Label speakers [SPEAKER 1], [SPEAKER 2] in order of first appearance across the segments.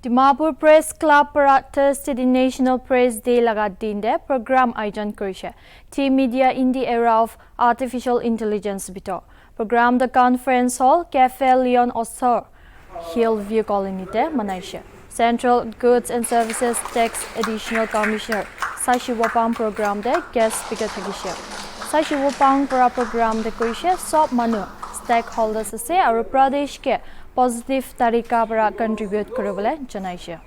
[SPEAKER 1] Dimapur Press Club para Thursday National Press Day laga dinde program ayojon korise. Team Media in the era of artificial intelligence bito. Program the conference hall Cafe Leon Osor Hillview Colony te manaise. Central Goods and Services Tax Additional Commissioner Sashiwapang program de guest speaker thakise. Sashiwapang para program de koise sob manu stakeholders ase aru pradesh ke positive tarika para contribute koribole janaise.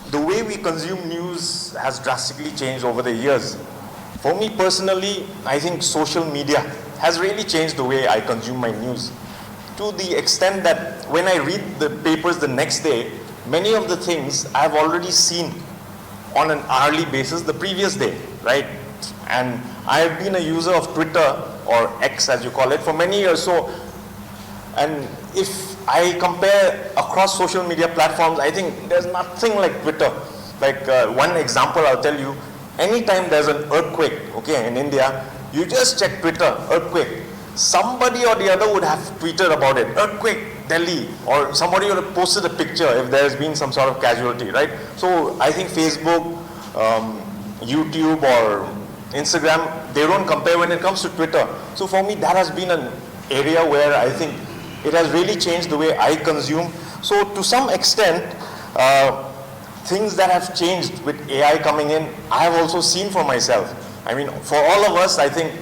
[SPEAKER 2] The way we consume news has drastically changed over the years. For me personally, I think social media has really changed the way I consume my news, to the extent that when I read the papers the next day, many of the things I've already seen on an hourly basis the previous day, right? And I've been a user of Twitter, or X as you call it, for many years. So, and if I compare across social media platforms, I think there's nothing like Twitter. Like one example I'll tell you, anytime there's an earthquake, okay, in India, you just check Twitter, earthquake. Somebody or the other would have tweeted about it, earthquake, Delhi, or somebody would have posted a picture if there's been some sort of casualty, right? So I think Facebook, YouTube or Instagram, they don't compare when it comes to Twitter. So for me, that has been an area where I think it has really changed the way I consume. So to some extent, things that have changed with AI coming in, I have also seen for myself. I mean, for all of us, I think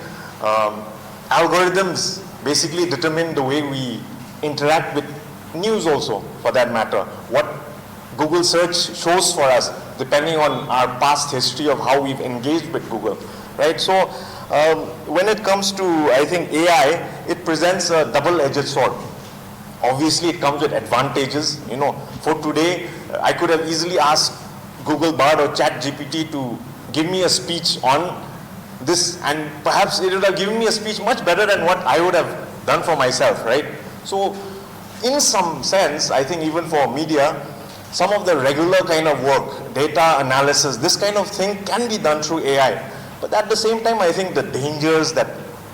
[SPEAKER 2] algorithms basically determine the way we interact with news also, for that matter. What Google search shows for us, depending on our past history of how we've engaged with Google, right? So when it comes to, I think, AI, it presents a double-edged sword. Obviously, it comes with advantages. You know, for today, I could have easily asked Google Bard or ChatGPT to give me a speech on this, and perhaps it would have given me a speech much better than what I would have done for myself, right? So, in some sense, I think even for media, some of the regular kind of work, data analysis, this kind of thing can be done through AI. But at the same time, I think the dangers that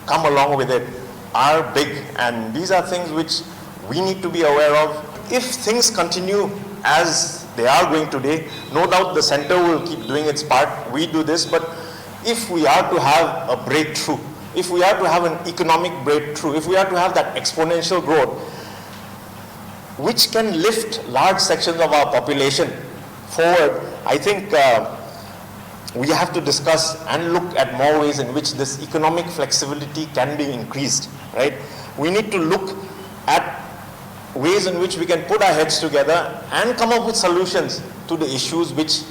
[SPEAKER 2] come along with it are big, and these are things which we need to be aware of. If things continue as they are going today, no doubt the center will keep doing its part. We do this, but if we are to have a breakthrough, if we are to have an economic breakthrough, if we are to have that exponential growth, which can lift large sections of our population forward, I think we have to discuss and look at more ways in which this economic flexibility can be increased, right? We need to look at ways in which we can put our heads together and come up with solutions to the issues which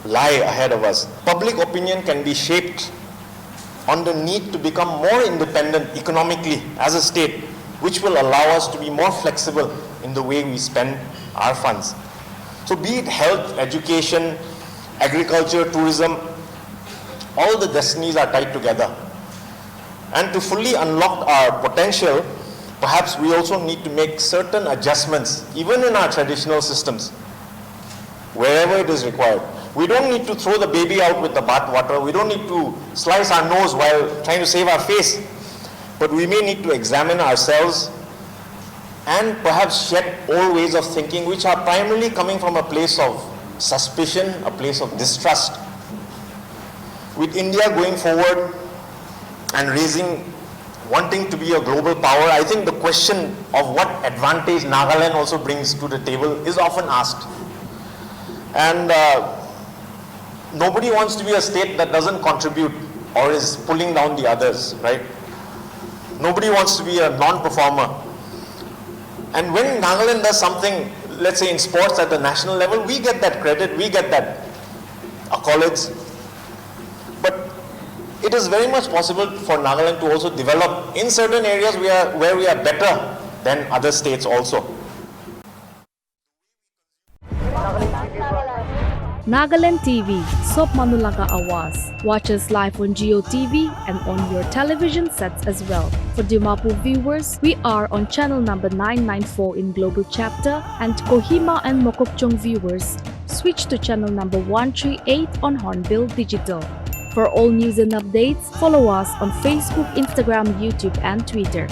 [SPEAKER 2] lie ahead of us. Public opinion can be shaped on the need to become more independent economically as a state, which will allow us to be more flexible in the way we spend our funds. So be it health, education, agriculture, tourism, all the destinies are tied together. And to fully unlock our potential, perhaps we also need to make certain adjustments, even in our traditional systems, wherever it is required. We don't need to throw the baby out with the bathwater. We don't need to slice our nose while trying to save our face. But we may need to examine ourselves and perhaps shed old ways of thinking which are primarily coming from a place of suspicion, a place of distrust. With India going forward and wanting to be a global power, I think the question of what advantage Nagaland also brings to the table is often asked. And nobody wants to be a state that doesn't contribute or is pulling down the others, right? Nobody wants to be a non-performer. And when Nagaland does something, let's say in sports at the national level, we get that credit, we get that accolades. But it is very much possible for Nagaland to also develop in certain areas where we are better than other states also.
[SPEAKER 3] Nagaland TV, Sob Manulaga Awas. Watch us live on Geo TV and on your television sets as well. For Dimapur viewers, we are on channel number 994 in Global Chapter, and Kohima and Mokokchung viewers, switch to channel number 138 on Hornbill Digital. For all news and updates, follow us on Facebook, Instagram, YouTube, and Twitter.